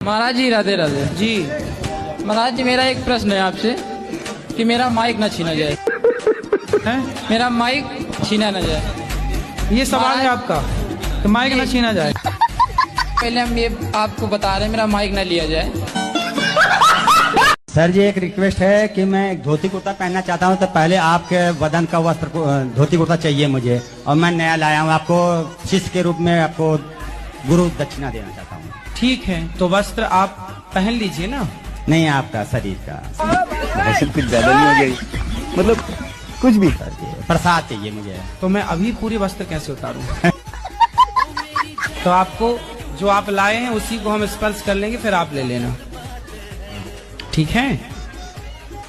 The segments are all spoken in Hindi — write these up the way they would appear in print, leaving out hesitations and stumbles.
महाराज जी राधे राधे जी। महाराज जी मेरा एक प्रश्न है आपसे कि मेरा माइक ना छीना जाए। हैं? मेरा माइक छीना ना जाए, ये सवाल है आपका कि माइक ना छीना जाए। पहले हम ये आपको बता रहे हैं मेरा माइक ना लिया जाए। सर जी एक रिक्वेस्ट है कि मैं एक धोती कुर्ता पहनना चाहता हूँ, तो पहले आपके वजन का वस्त्र धोती कुर्ता चाहिए मुझे, और मैं नया लाया हूँ, आपको शिष्य के रूप में आपको गुरु दक्षिणा देना चाहता हूँ। ठीक है, तो वस्त्र आप पहन लीजिए ना। नहीं आपका शरीर का कुछ ज्यादा नहीं हो गया, मतलब कुछ भी। सर जी प्रसाद चाहिए मुझे। तो मैं अभी पूरी वस्त्र कैसे उतारूं? तो आपको जो आप लाए हैं उसी को हम स्पर्श कर लेंगे, फिर आप ले लेना, ठीक है?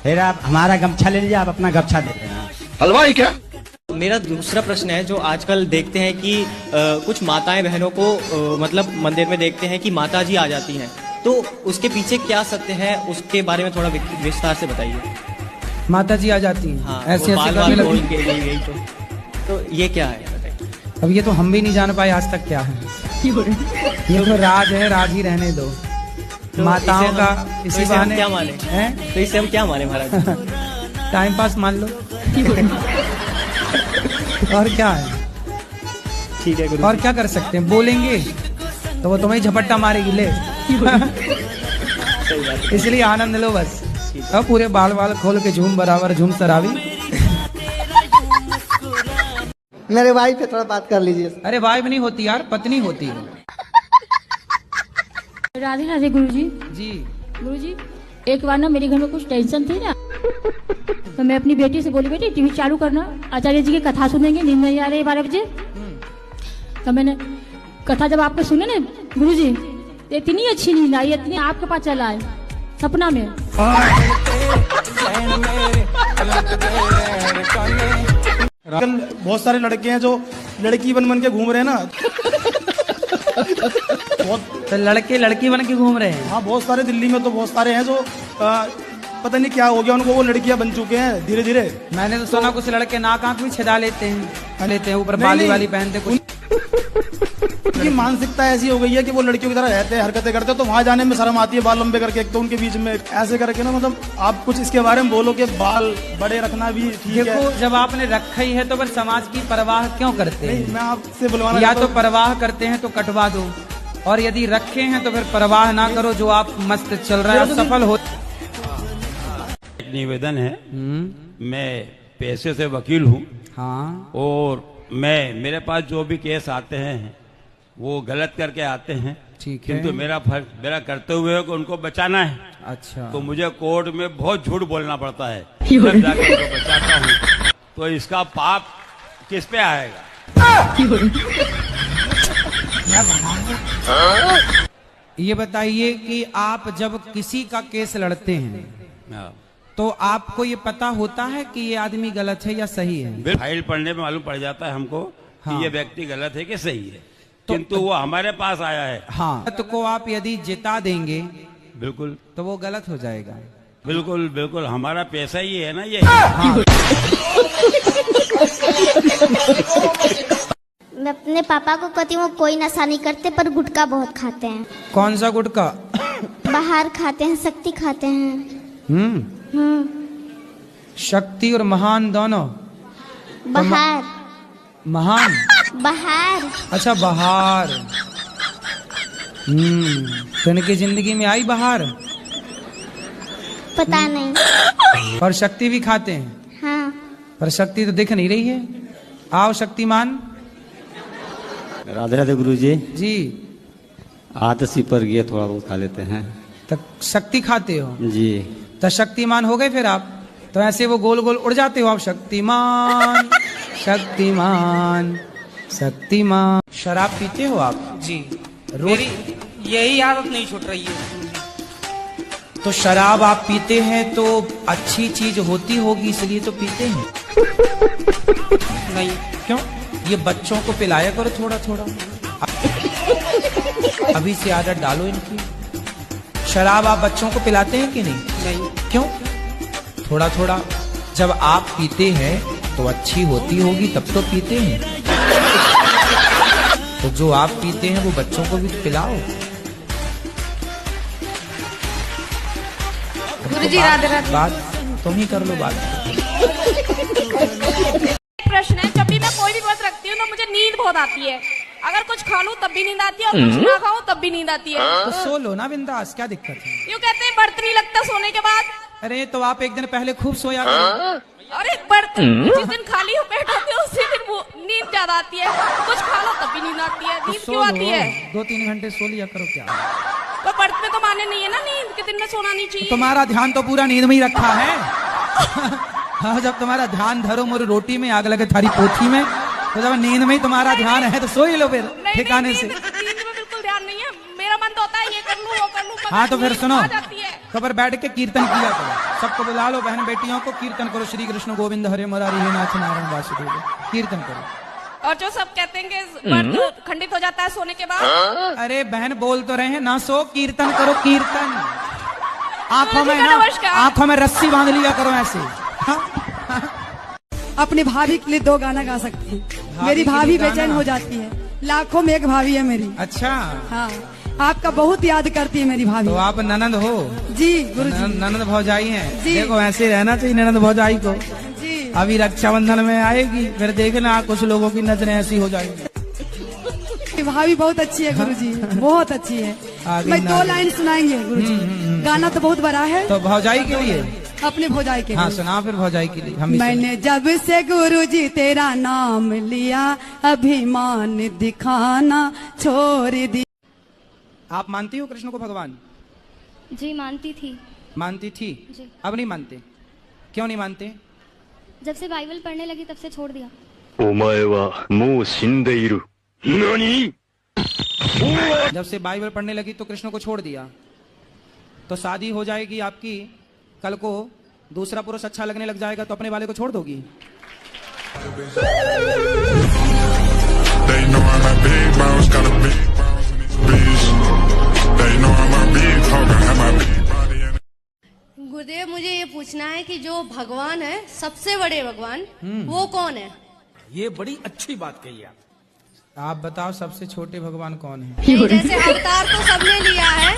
फिर आप हमारा गमछा ले लीजिए, आप अपना गमछा दे देना। हलवाई क्या? मेरा दूसरा प्रश्न है, जो आजकल देखते हैं कि कुछ माताएं बहनों को मतलब मंदिर में देखते हैं कि माता जी आ जाती हैं, तो उसके पीछे क्या सत्य है, उसके बारे में थोड़ा विस्तार से बताइए। माता जी आ जाती हैं, हाँ, ऐसे वो ऐसे बाल करने बाल लगती खोल के नहीं गई तो ये क्या है बताइए। अब ये तो हम भी नहीं जान पाए आज तक क्या है। ये तो राज है, राज ही रहने दो। तो माताओं का इसी इसे हम बहाने क्या माने हैं? तो इसे हम क्या माने महाराज? टाइम पास मान लो। और क्या है? ठीक है गुरु। और क्या कर सकते हैं? बोलेंगे तो वो तुम्हें झपट्टा मारेगी, ले। इसलिए आनंद लो बस। अब पूरे बाल बाल खोल के झूम बराबर झूम सरावी। मेरे भाई पे थोड़ा बात कर लीजिए। अरे वाइफ नहीं होती यार, पत्नी होती है। राधे राधे गुरुजी। जी गुरुजी, एक बार ना मेरे घर में कुछ टेंशन थी ना, तो मैं अपनी बेटी से बोली, बेटी टीवी चालू करना, आचार्य जी की कथा सुनेंगे, नींद नहीं आ रही 12 बजे। तो मैंने कथा जब आपको सुने ना गुरुजी, इतनी अच्छी नींद आई, इतनी आपके पास चला है सपना में। आजकल बहुत सारे लड़के हैं जो लड़की बन के घूम रहे हैं ना। तो लड़के लड़की बन के घूम रहे हैं। हाँ बहुत सारे, दिल्ली में तो बहुत सारे हैं जो पता नहीं क्या हो गया उनको, वो लड़कियां बन चुके हैं धीरे धीरे। मैंने तो सुना कुछ लड़के नाक आंख भी छिदा लेते हैं, ऊपर बाली वाली पहनते कुछ। उनकी मानसिकता ऐसी हो गई है कि वो लड़कियों की तरह रहते हैं, हरकतें करते हैं, तो वहां जाने में शर्म आती है बाल लंबे करके। एक तो उनके बीच में ऐसे करके ना, मतलब आप कुछ इसके बारे में बोलो कि बाल बड़े रखना भी ठीक है। देखो जब आपने रखा ही है तो फिर समाज की परवाह क्यों करते हैं? मैं आपसे बुलवाना या तो परवाह करते हैं तो कटवा दो, और यदि रखे हैं तो फिर परवाह ना करो, जो आप मस्त चल रहा है सफल हो। निवेदन है, मैं पैसे से वकील हूँ। हाँ। और मेरे पास जो भी केस आते हैं वो गलत करके आते हैं, ठीक है। किंतु मेरा करते हुए को उनको बचाना है। अच्छा। तो मुझे कोर्ट में बहुत झूठ बोलना पड़ता है, तब जाकर उनको बचाता हूँ। तो इसका पाप किस पे आएगा? ये बताइए कि आप जब किसी का केस लड़ते हैं तो आपको ये पता होता है कि ये आदमी गलत है या सही है? फाइल पढ़ने में मालूम पड़ जाता है हमको हाँ। कि ये व्यक्ति गलत है कि सही है, किंतु वो हमारे पास आया है। हाँ, तो को आप यदि जिता देंगे बिल्कुल, तो वो गलत हो जाएगा। बिल्कुल बिल्कुल, हमारा पैसा ही है ना ये। हाँ। मैं अपने पापा को कहती हूँ कोई नशा नहीं करते, पर गुटखा बहुत खाते हैं। कौन सा गुटखा? बाहर खाते हैं, शक्ति खाते हैं। शक्ति और महान दोनों? बाहर। महान बाहर। अच्छा बाहर। तो इनकी जिंदगी में आई बाहर? पता नहीं। और शक्ति भी खाते हैं? हाँ। पर शक्ति तो दिख नहीं रही है। आओ शक्तिमान। राधे राधे गुरु जी। जी। आदसी पर गए थोड़ा बहुत खा लेते हैं। तो शक्ति खाते हो जी? तो शक्तिमान हो गए फिर आप। तो ऐसे वो गोल गोल उड़ जाते हो आप, शक्तिमान शक्तिमान शक्तिमान। शराब पीते हो आप? जी, मेरी यही आदत नहीं छूट रही है। तो शराब आप पीते हैं तो अच्छी चीज होती होगी, इसलिए तो पीते हैं। नहीं। क्यों? ये बच्चों को पिलाया करो थोड़ा थोड़ा, अभी से आदत डालो इनकी। शराब आप बच्चों को पिलाते हैं कि नहीं? नहीं। क्यों? थोड़ा थोड़ा जब आप पीते हैं तो अच्छी होती होगी, तब तो पीते हैं। तो जो आप पीते हैं वो बच्चों को भी पिलाओ। गुरुजी राधे राधे। बात तुम ही कर लो बात। प्रश्न है, जब भी मैं कोई भी व्रत रखती हूँ तो मुझे नींद बहुत आती है। अगर कुछ खा लूँ तब भी नींद आती है और कुछ ना खाऊं तब भी नींद आती है। तो सो लो ना बिंदास, क्या दिक्कत है? यूँ कहते हैं व्रत नहीं लगता सोने के बाद। अरे तो आप एक दिन पहले खूब सोया करो। और एक व्रत जिस दिन खाली हो पेट होते है उसी दिन वो नींद ज्यादा आती है। कुछ खा लो तब भी नींद आती है। नींद क्यों आती है? 2-3 घंटे सो लिया करो। क्या तो व्रत में तो माने नहीं है ना नींद के दिन में सोना नहीं चाहिए। तुम्हारा ध्यान तो पूरा नींद में ही रखा है। हाँ, जब तुम्हारा ध्यान धरो मोर रोटी में आग लगे थारी पोथी में, तो जब नींद में ही तुम्हारा ध्यान है तो सो ही लो फिर ठिकाने से। नींद में बिल्कुल ध्यान नहीं है। मेरा मन तो होता है ये कर लूं वो कर लूं। हाँ तो फिर सुनो, जाती है। तो फिर बैठ के कीर्तन किया करो। सबको बुला लो, बहन बेटियों को कीर्तन करो। श्री कृष्ण गोविंद हरे मुरारी हे नाथ नारायण वासुदेव, कीर्तन करो। और जो सब कहते हैं कि व्रत खंडित हो जाता है सोने के बाद। अरे बहन बोल तो रहे हैं ना, सो कीर्तन करो कीर्तन। आंखों में ना, आंखों में रस्सी बांध लिया करो ऐसे। अपनी भाभी के लिए 2 गाना गा सकती हूँ। मेरी भाभी बेचैन हो जाती है, लाखों में एक भाभी है मेरी। अच्छा हाँ, आपका बहुत याद करती है मेरी भाभी। तो आप ननंद हो? जी गुरुजी। ननंद भौजाई हैं। जी। देखो ऐसे रहना चाहिए ननंद भौजाई को। जी। अभी रक्षाबंधन में आएगी, फिर देखना कुछ लोगों की नजरें ऐसी हो जाएंगी। भाभी बहुत अच्छी है गुरुजी, बहुत अच्छी है। मैं 2 लाइन सुनाएंगे गुरुजी। गाना तो बहुत बड़ा है। तो भौजाई के लिए, अपने भौजाई के लिए। हाँ सुना फिर भौजाई के लिए। हम मैंने जब से गुरुजी तेरा नाम लिया, अभिमान दिखाना छोड़ दिया। आप मानती हो कृष्ण को भगवान? जी मानती थी। मानती थी जी। अब नहीं मानते? क्यों नहीं मानते? जब से बाइबल पढ़ने लगी तब से छोड़ दिया। जब से बाइबल पढ़ने लगी तो कृष्ण को छोड़ दिया। तो शादी हो जाएगी आपकी, कल को दूसरा पुरुष अच्छा लगने लग जाएगा तो अपने वाले को छोड़ दोगी? गुरुदेव मुझे ये पूछना है कि जो भगवान है, सबसे बड़े भगवान, वो कौन है? ये बड़ी अच्छी बात कही आप बताओ सबसे छोटे भगवान कौन है? जैसे अवतार तो सबने लिया है,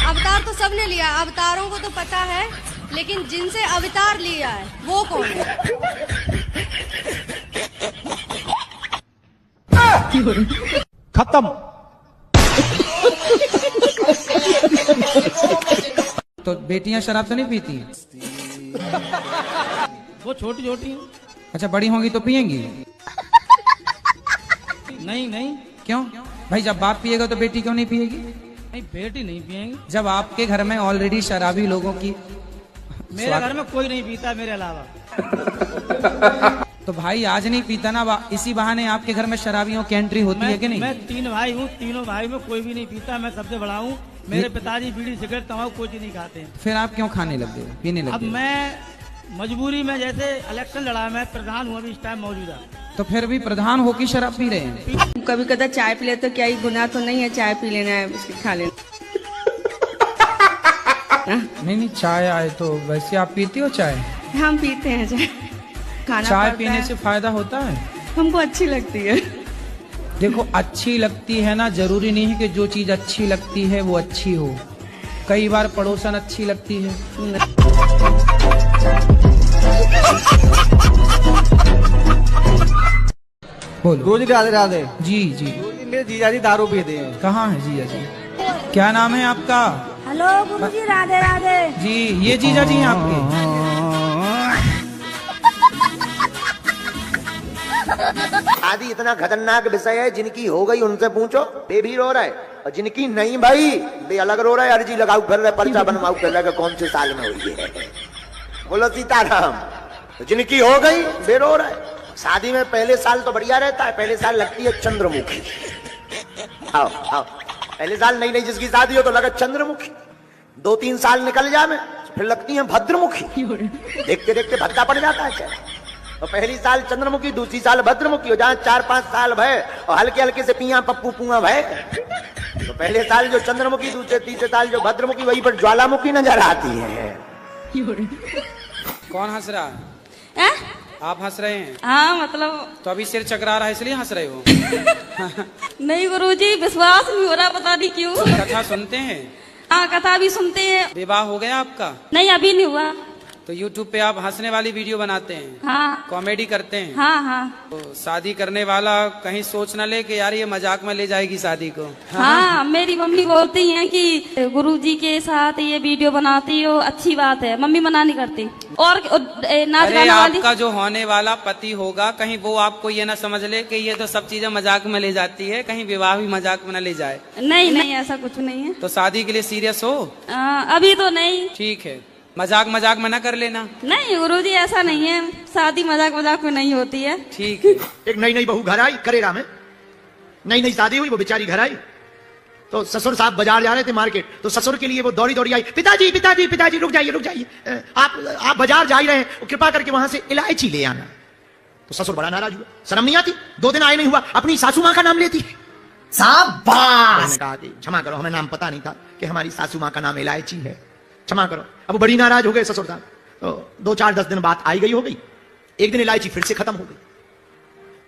अवतार तो सबने लिया, अवतारों को तो पता है, लेकिन जिनसे अवतार लिया है वो कौन है? खत्म। तो बेटियां शराब तो नहीं पीती? वो छोटी छोटी। अच्छा बड़ी होंगी तो पियेंगी? नहीं नहीं। क्यों भाई? जब बाप पिएगा तो बेटी क्यों नहीं पिएगी? नहीं बेटी नहीं पिएंगी। जब आपके घर में ऑलरेडी शराबी लोगों की, मेरे घर में कोई नहीं पीता मेरे अलावा। तो भाई आज नहीं पीता ना, इसी बहाने आपके घर में शराबियों की एंट्री होती है कि नहीं? मैं 3 भाई हूँ, तीनों भाई में कोई भी नहीं पीता, मैं सबसे बड़ा हूँ। मेरे पिताजी बीड़ी सिगरेट तम्बाकू कोई चीज नहीं खाते हैं। फिर आप क्यों खाने लग गए, पीने लग अब गए? मैं मजबूरी में, जैसे इलेक्शन लड़ा, मैं प्रधान हूँ अभी इस टाइम मौजूदा। तो फिर भी प्रधान होकर शराब पी रहे हैं? कभी कदा चाय पी ले तो क्या ही गुनाह तो नहीं है, चाय पी लेना है, बिस्किट खा लेना। नहीं चाय आए तो वैसे आप पीती हो चाय? हम पीते हैं चाय, खाना चाय पीने से फायदा होता है? हमको अच्छी लगती है। देखो अच्छी लगती है ना, जरूरी नहीं है कि जो चीज अच्छी लगती है वो अच्छी हो। कई बार पड़ोसन अच्छी लगती है। बोलो। गुरुजी राधे राधे। जी जी। मेरे जीजा जी दारू पीते हैं। कहाँ है जीजा जी? क्या नाम है आपका? हेलो गुरुजी राधे राधे। जी ये जीजा जी हैं आपके? आदि इतना खतरनाक विषय है, जिनकी हो गई उनसे पूछो, वे भी रो रहा है, और जिनकी नहीं भाई वे अलग रो रहा है। अर्जी लगाऊ कर रहे, पर्चा बनवाऊ कर रहे, कौन से साल में हुई है। बोलो सीताराम। जिनकी हो गई वे रो रहा है। शादी में पहले साल तो बढ़िया रहता है, पहले साल लगती है चंद्रमुखी। आओ आओ, पहले साल नई नई जिसकी शादी हो तो लगा चंद्रमुखी, 2-3 साल निकल जाए फिर लगती है भद्रमुखी। देखते देखते भद्दा पड़ जाता है क्या? तो पहली साल चंद्रमुखी, दूसरी साल भद्रमुखी हो जाए, 4-5 साल भय और हल्के हल्के से पिया पप्पू पुआ भय। तो पहले साल जो चंद्रमुखी, दूसरे तीसरे साल जो भद्रमुखी, वही पर ज्वालामुखी नजर आती है। कौन हंस रहा है? आप हंस रहे हैं? हाँ मतलब तो अभी सिर चकरा रहा है इसलिए हंस रहे हो? नहीं गुरुजी, विश्वास नहीं हो रहा, पता नहीं क्यों। कथा सुनते हैं? हाँ, कथा भी सुनते हैं। विवाह हो गया आपका? नहीं, अभी नहीं हुआ। तो YouTube पे आप हंसने वाली वीडियो बनाते हैं? हाँ। कॉमेडी करते हैं? हाँ हाँ। तो शादी करने वाला कहीं सोच न ले कि यार ये मजाक में ले जाएगी शादी को? हाँ, मेरी मम्मी बोलती हैं कि गुरुजी के साथ ये वीडियो बनाती हो, अच्छी बात है। मम्मी मना नहीं करती। और नाच गाना वाली, आपका जो होने वाला पति होगा कहीं वो आपको ये ना समझ ले कि ये तो सब चीजें मजाक में ले जाती है, कहीं विवाह भी मजाक में न ले जाए? नहीं नहीं, ऐसा कुछ नहीं है। तो शादी के लिए सीरियस हो? अभी तो नहीं। ठीक है, मजाक मजाक में ना कर लेना। नहीं गुरुजी, ऐसा नहीं है, शादी मजाक मजाक में नहीं होती है। ठीक है। एक नई नई बहू घर आई करेरा में, नई नई शादी हुई, वो बेचारी घर आई तो ससुर साहब बाजार जा रहे थे मार्केट, तो ससुर के लिए वो दौड़ी दौड़ी आई, पिताजी पिताजी पिताजी रुक जाइए, आप बाजार जा ही रहे हैं, कृपा करके वहां से इलायची ले आना। तो ससुर बड़ा नाराज हुआ, शर्म नहीं आती, 2 दिन आए नहीं हुआ, अपनी सासू माँ का नाम लेती है। शाबाश। कहा कि क्षमा करो, हमें नाम पता नहीं था कि हमारी सासू माँ का नाम इलायची है, क्षमा करो। अब बड़ी नाराज हो गए ससुर साहब। तो 2-4-10 दिन बात आई गई हो गई, एक दिन इलायची फिर से खत्म हो गई।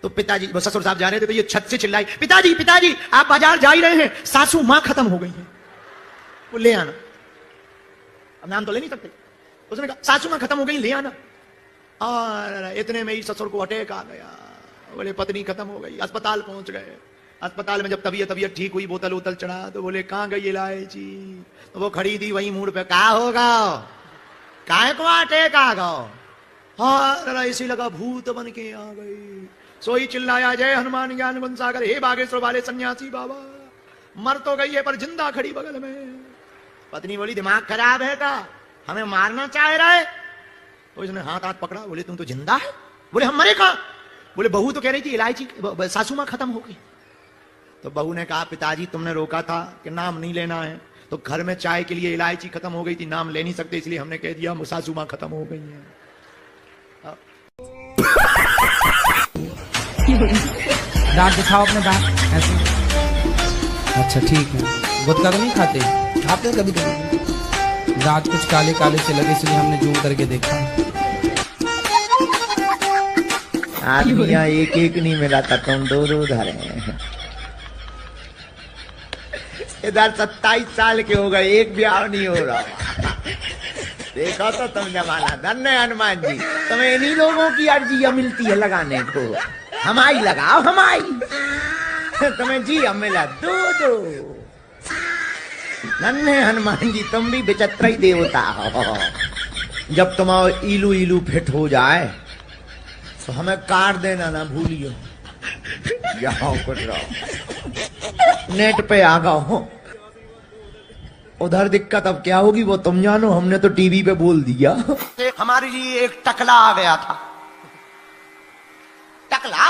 तो पिताजी, ससुर साहब जा रहे थे तो ये छत से चिल्लाई, पिताजी पिताजी आप बाजार जा ही रहे हैं, सासू माँ खत्म हो गई है, वो ले आना। अब नाम तो ले नहीं सकते, उसने कहा सासू माँ खत्म हो गई, ले आना। और इतने में ही ससुर को अटैक आ गया, बोले पत्नी खत्म हो गई, अस्पताल पहुंच गए। अस्पताल में जब तबीयत ठीक हुई, बोतल उतल चढ़ा, तो बोले कहाँ गई इलायची? तो वो खड़ी थी वही मूड पे, कहा होगा काहे को अटैक आ गया? हाँ, ऐसी लगा भूत बन के आ गई। सोई चिल्लाया, जय हनुमान ज्ञान गुण सागर, हे बागेश्वर वाले सन्यासी बाबा, मर तो गई है पर जिंदा खड़ी बगल में। पत्नी बोली दिमाग खराब है का, हमें मारना चाह रहा है? तो इसने हाथ पकड़ा, बोले तुम तो जिंदा है? बोले हम मरे कहाँ? बोले बहू तो कह रही थी इलायची सासू माँ खत्म हो गई। तो बहू ने कहा, पिताजी तुमने रोका था कि नाम नहीं लेना है, तो घर में चाय के लिए इलायची खत्म हो गई थी, नाम ले नहीं सकते, इसलिए हमने कह दिया सासू माँ खत्म हो गई है। दांत दिखाओ अपने दांत ऐसे। अच्छा ठीक है, गुटखा तो नहीं खाते? खाते कभी कभी। दांत कुछ काले काले से लगे, इसलिए हमने जूम करके देखा। आदमी यहाँ एक एक नहीं मिला था, तुम 2-2 धरे हैं। इधर 27 साल के हो गए, एक ब्याह नहीं हो रहा। देखो तो तुम जमाना, धन्य हनुमान जी, तुम्हें इन्हीं लोगों की अर्जियां मिलती है लगाने को। हमारी लगाओ, हमारी तुम्हें जी हम मिला 2-2। धन्य हनुमान जी, तुम भी विचित्र ही देवता हो। जब तुम्हारा इलू इलू फिट हो जाए तो हमें काट देना ना भूलियो। जाओ कुछ रहो, नेट पे आ गओ। उधर दिक्कत अब क्या होगी वो तुम जानो, हमने तो टीवी पे बोल दिया। हमारे लिए एक टकला आ गया था। टकला?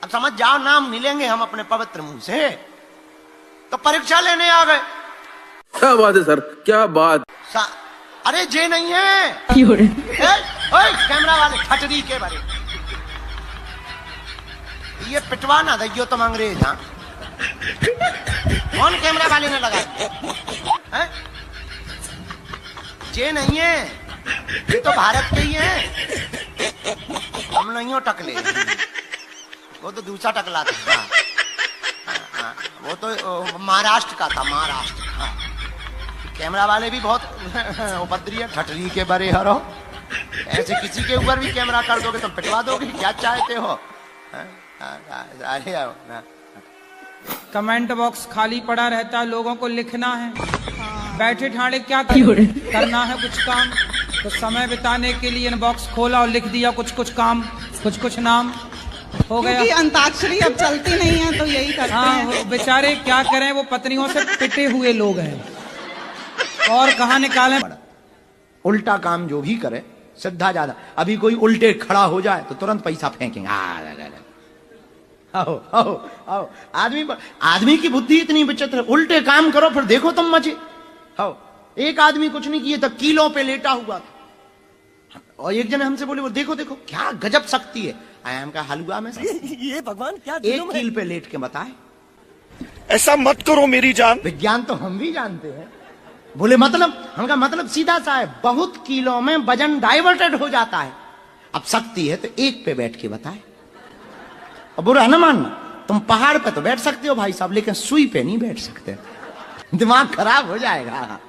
अब समझ जाओ, नाम नहीं लेंगे हम अपने पवित्र मुंह से। तो परीक्षा लेने आ गए। क्या बात है सर, क्या बात? अरे जे नहीं है ओए कैमरा वाले खटरी के बारे, ये पिटवा ना दइयो तुम अंग्रेज। हाँ, कौन कैमरा वाले ने लगाया? जे नहीं है, ये तो भारत के ही है, हम नहीं हो टकले। वो तो दूसरा टकला था। वो तो महाराष्ट्र का था, महाराष्ट्र। कैमरा वाले भी बहुत उपद्रवी है, ठटरी के बरे हरो। ऐसे किसी के ऊपर भी कैमरा कर दोगे तो पिटवा दोगे, क्या चाहते हो? कमेंट बॉक्स खाली पड़ा रहता है, लोगों को लिखना है। बैठे ठाणे क्या करना है कुछ काम, तो समय बिताने के लिए इनबॉक्स खोला और लिख दिया कुछ कुछ काम, कुछ कुछ नाम हो गया। क्योंकि अंताक्षरी अब चलती नहीं है तो यही करते हैं। बेचारे क्या करें, वो पत्नियों से पिटे हुए लोग हैं, और कहाँ निकालें। उल्टा काम जो भी करे श्रद्धा ज्यादा। अभी कोई उल्टे खड़ा हो जाए तो तुरंत पैसा फेंकेंगे। आओ आओ आओ, आदमी की बुद्धि इतनी विचित्र है। उल्टे काम करो फिर देखो तुम मजे। आओ, एक आदमी कुछ नहीं किए था, कीलों पे लेटा हुआ था, और एक जने हमसे बोले, वो देखो देखो क्या गजब शक्ति है। आयाम का हलवा में ये भगवान क्या एक कील पे लेट के बताए। ऐसा मत करो मेरी जान। विज्ञान तो हम भी जानते हैं। बोले मतलब? हमका मतलब सीधा सा है, बहुत किलो में वजन डाइवर्टेड हो जाता है। अब शक्ति है तो एक पे बैठ के बताए। अब बुरा न मानना, तुम पहाड़ पे तो बैठ सकते हो भाई साहब, लेकिन सुई पे नहीं बैठ सकते। दिमाग खराब हो जाएगा,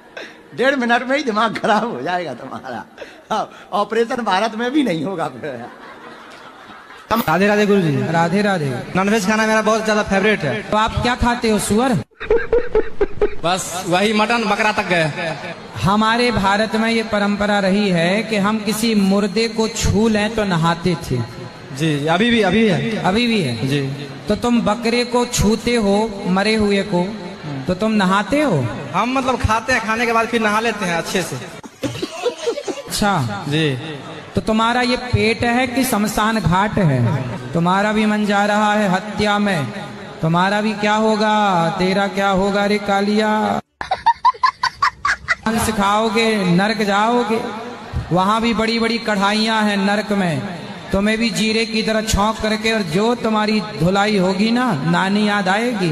1.5 मिनट में ही दिमाग खराब हो जाएगा तुम्हारा। ऑपरेशन भारत में भी नहीं होगा फिर। राधे राधे गुरु जी। राधे राधे। नॉनवेज खाना मेरा बहुत ज्यादा फेवरेट है। तो आप क्या खाते हो? सुअर? बस वही मटन बकरा तक गए। हमारे भारत में ये परंपरा रही है कि हम किसी मुर्दे को छू लें तो नहाते थे। जी अभी भी है। अभी भी है जी। तो तुम बकरे को छूते हो, मरे हुए को, तो तुम नहाते हो? हम मतलब खाते हैं, खाने के बाद फिर नहा लेते हैं अच्छे से। अच्छा जी। तो तुम्हारा ये पेट है कि शमशान घाट है? तुम्हारा भी मन जा रहा है हत्या में, तुम्हारा भी क्या होगा, तेरा क्या होगा रे कालिया? सिखाओगे नरक जाओगे, वहां भी बड़ी बड़ी कढ़ाइयां हैं नरक में, तुम्हें भी जीरे की तरह छौंक करके, और जो तुम्हारी धुलाई होगी ना, नानी याद आएगी।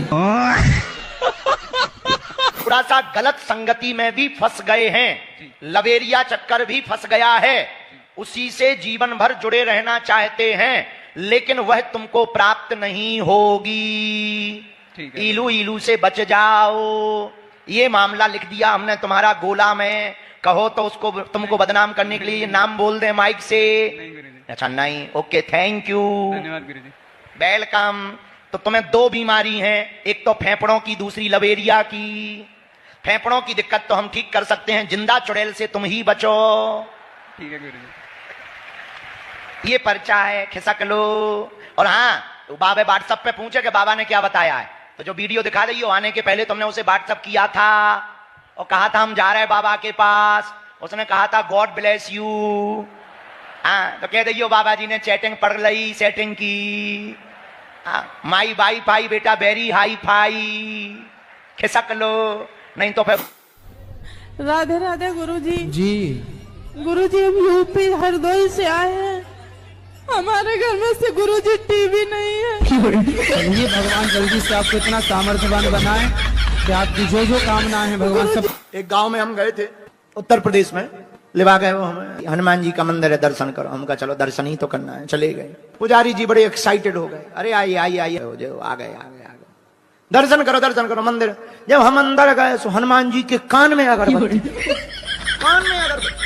थोड़ा सा गलत संगति में भी फंस गए हैं, लवेरिया चक्कर भी फंस गया है, उसी से जीवन भर जुड़े रहना चाहते हैं, लेकिन वह तुमको प्राप्त नहीं होगी। इलू इलू से बच जाओ। ये मामला लिख दिया हमने तुम्हारा गोला में, कहो तो उसको तुमको बदनाम करने के लिए नाम बोल दे माइक से? अच्छा नहीं, ओके थैंक यू, धन्यवाद गुरुजी। वेलकम। तो तुम्हें 2 बीमारी हैं, एक तो फेफड़ों की, दूसरी लवेरिया की। फेफड़ों की दिक्कत तो हम ठीक कर सकते हैं, जिंदा चुड़ैल से तुम ही बचो। ठीक है गुरुजी। ये पर्चा है, खिसक लो। और हाँ, तो बाबा व्हाट्सएप पे पूछे कि बाबा ने क्या बताया है, तो जो वीडियो दिखा रही हो आने के पहले तुमने उसे व्हाट्सएप किया था और कहा था हम जा रहे हैं बाबा के पास, उसने कहा था गॉड ब्लेस यू। हाँ, तो कह दियो बाबा जी ने चैटिंग पढ़ ली, सेटिंग की। माई वाई फाई बेटा वेरी हाई फाई, खिसक लो, नहीं तो फिर। राधे राधे गुरुजी। जी। गुरुजी हम यूपी हरदोई से आए हैं, हमारे घर में से गुरुजी टीवी नहीं है। चलिए भगवान जल्दी से आपको इतना सामर्थ्यवान बनाए कि आपकी जो जो कामना है भगवान सब। एक गांव में हम गए थे उत्तर प्रदेश में, लिवा गए वो हमें, हनुमान जी का मंदिर है, दर्शन करो। हम कहा चलो दर्शन ही तो करना है, चले गए। पुजारी जी बड़े एक्साइटेड हो गए, अरे आइए आइए आइए, आ गए दर्शन करो मंदिर। जब हम अंदर गए तो हनुमान जी के कान में अगरबत्ती, कान में अगरबत्ती।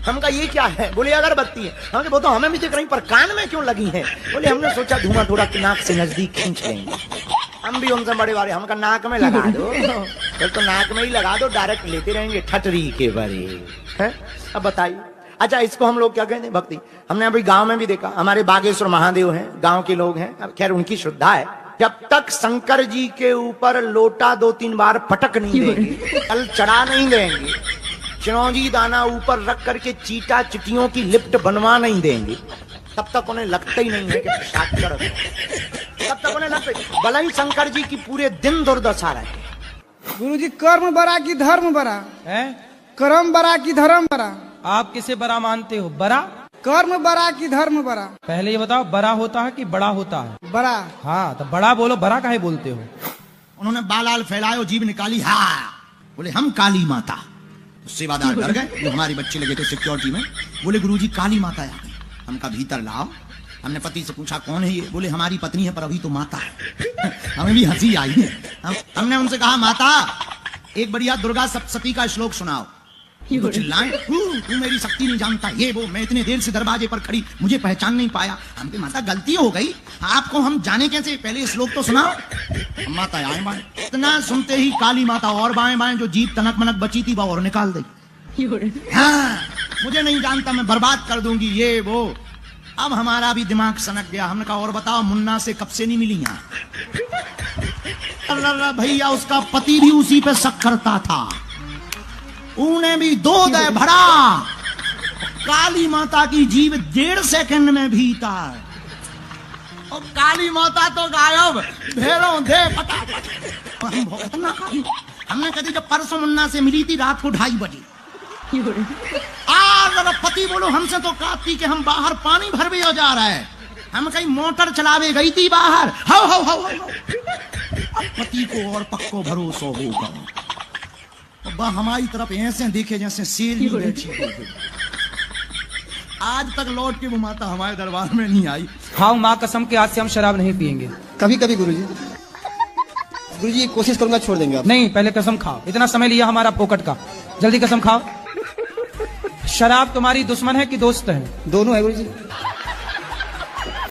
हम कहा ये क्या है? बोले अगरबत्ती है। हम वो तो हमें भी दिख रही, पर कान में क्यों लगी है? बोले हमने सोचा धुआं थोड़ा नाक से नजदीक खींच लेंगे। हम भी उनसे बड़े बारे, हमका नाक में लगा दो, फिर तो नाक में ही लगा दो, डायरेक्ट लेते रहेंगे ठटरी के बारे है। अब बताइए, अच्छा इसको हम लोग क्या कहते हैं? भक्ति। हमने अभी गांव में भी देखा, हमारे बागेश्वर महादेव हैं, गांव के लोग हैं, अब खैर उनकी श्रद्धा है, जब तक शंकर जी के ऊपर लोटा 2-3 बार पटक नहीं देंगे, कल चढ़ा नहीं देंगे, चिरौंजी दाना ऊपर रख करके चीटा चिटियों की लिफ्ट बनवा नहीं देंगे, तब तक उन्हें लगता ही नहीं है कि प्रसाद कर, तब तक उन्हें लगता भला ही शंकर जी की पूरे दिन दुर्दशा रहे। गुरुजी कर्म बड़ा की धर्म बड़ा है? कर्म बड़ा की धर्म बड़ा? आप किसे बड़ा मानते हो? बड़ा? कर्म बड़ा की धर्म बड़ा? पहले ये बताओ, बड़ा होता है कि बड़ा होता है? बड़ा। हाँ, तो बड़ा बोलो, बड़ा काहे बोलते हो? उन्होंने बालाल फैलायो, जीभ निकाली, हाँ बोले हम काली माता। सेवादार डर गए, जो हमारे बच्चे लगे थे सिक्योरिटी में, बोले गुरुजी काली माता आ गई। हमका भीतर लाओ। हमने पति से पूछा कौन है ये? बोले हमारी पत्नी है, पर अभी तो माता है। हमें भी हंसी आई है। हमने उनसे कहा माता एक बढ़िया दुर्गा सप्तशती का श्लोक सुनाओ। तो चिल्लाएं, तू मेरी शक्ति नहीं जानता, ये वो, मैं इतने देर से दरवाजे पर खड़ी, मुझे पहचान नहीं पाया। हम कहे माता गलती हो गई, आपको हम जाने कैसे, पहले श्लोक तो सुनाओ। माता आए बाएं, इतना सुनते ही काली माता और बाएं बाएं जो जीभ तनक मनक बची थी वो और निकाल दी। हाँ, मुझे नहीं जानता, मैं बर्बाद कर दूंगी, ये वो। अब हमारा भी दिमाग सनक गया। हमने कहा और बताओ मुन्ना से कब से नहीं मिली यहाँ? अल्लाह भैया, उसका पति भी उसी पे शक करता था, उन्हें भी 2 दे भरा। काली माता की जीव 1.5 सेकंड में भीतर, और काली माता तो गायब, भेड़ों दे फटाफट। हमने कभी जब परसों मुन्ना से मिली थी रात को 2:30 बजे, पति बोलो हमसे तो कहती कि हम बाहर पानी भरवे हो जा रहा है, हम कहीं मोटर चलावे गई थी बाहर। हाउ पति को और पक्को भरोसा होगा। वह हमारी तरफ ऐसे देखे जैसे शेर ही बैठी हो। आज तक लौट के वो माता हमारे दरबार में नहीं आई। हाँ, माँ कसम के आज से हम शराब नहीं पियेंगे। कभी कभी गुरुजी। गुरुजी कोशिश करूंगा, छोड़ देंगे आप। नहीं, पहले कसम खाओ। इतना समय लिया हमारा फोकट का, जल्दी कसम खाओ। शराब तुम्हारी दुश्मन है कि दोस्त है? दोनों है गुरुजी।